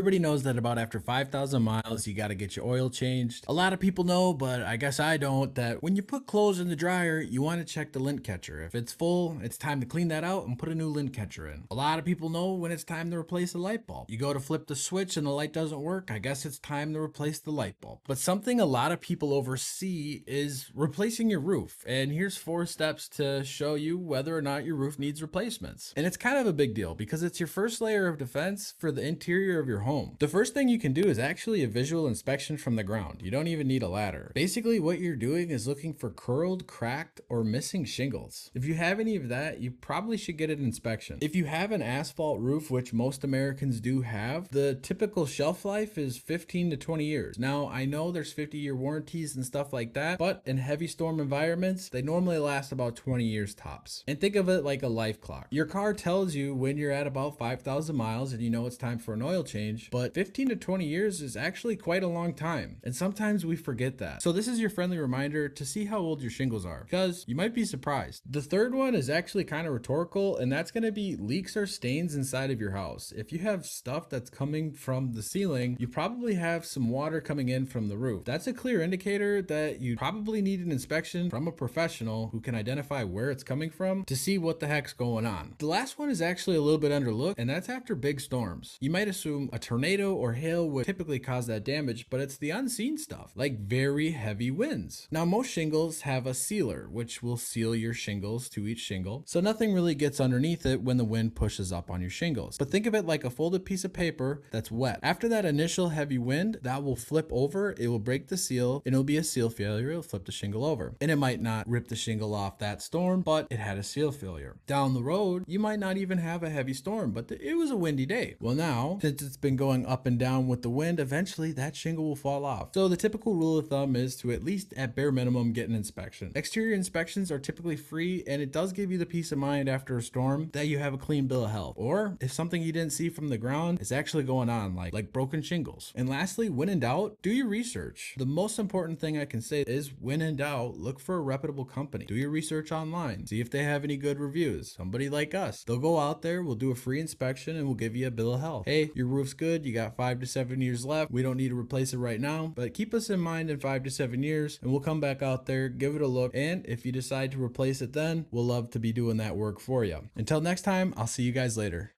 Everybody knows that about after 5,000 miles, you got to get your oil changed. A lot of people know, but I guess I don't, that when you put clothes in the dryer, you want to check the lint catcher. If it's full, it's time to clean that out and put a new lint catcher in. A lot of people know when it's time to replace a light bulb. You go to flip the switch and the light doesn't work, I guess it's time to replace the light bulb. But something a lot of people oversee is replacing your roof. And here's 4 steps to show you whether or not your roof needs replacements. And it's kind of a big deal because it's your first layer of defense for the interior of your home. The first thing you can do is actually a visual inspection from the ground. You don't even need a ladder. Basically, what you're doing is looking for curled, cracked, or missing shingles. If you have any of that, you probably should get an inspection. If you have an asphalt roof, which most Americans do have, the typical shelf life is 15 to 20 years. Now, I know there's 50-year warranties and stuff like that, but in heavy storm environments, they normally last about 20 years tops. And think of it like a life clock. Your car tells you when you're at about 5,000 miles and you know it's time for an oil change, but 15 to 20 years is actually quite a long time. And sometimes we forget that. So this is your friendly reminder to see how old your shingles are, because you might be surprised. The third one is actually kind of rhetorical, and that's going to be leaks or stains inside of your house. If you have stuff that's coming from the ceiling, you probably have some water coming in from the roof. That's a clear indicator that you probably need an inspection from a professional who can identify where it's coming from to see what the heck's going on. The last one is actually a little bit underlooked, and that's after big storms. You might assume a tornado or hail would typically cause that damage, but it's the unseen stuff, like very heavy winds. Now, most shingles have a sealer, which will seal your shingles to each shingle, so nothing really gets underneath it when the wind pushes up on your shingles. But think of it like a folded piece of paper that's wet. After that initial heavy wind, that will flip over, it will break the seal, and it'll be a seal failure, it'll flip the shingle over. And it might not rip the shingle off that storm, but it had a seal failure. Down the road, you might not even have a heavy storm, but it was a windy day. Well, now, since it's been going up and down with the wind, eventually that shingle will fall off. So the typical rule of thumb is to at least at bare minimum get an inspection. Exterior inspections are typically free, and it does give you the peace of mind after a storm that you have a clean bill of health. Or if something you didn't see from the ground is actually going on, like broken shingles. And lastly, when in doubt, do your research. The most important thing I can say is when in doubt, look for a reputable company. Do your research online. See if they have any good reviews. Somebody like us. They'll go out there, we'll do a free inspection, and we'll give you a bill of health. Hey, your roof's good, you got 5 to 7 years left. We don't need to replace it right now, but keep us in mind in 5 to 7 years, and we'll come back out there, give it a look, and if you decide to replace it then, we'll love to be doing that work for you. Until next time, I'll see you guys later.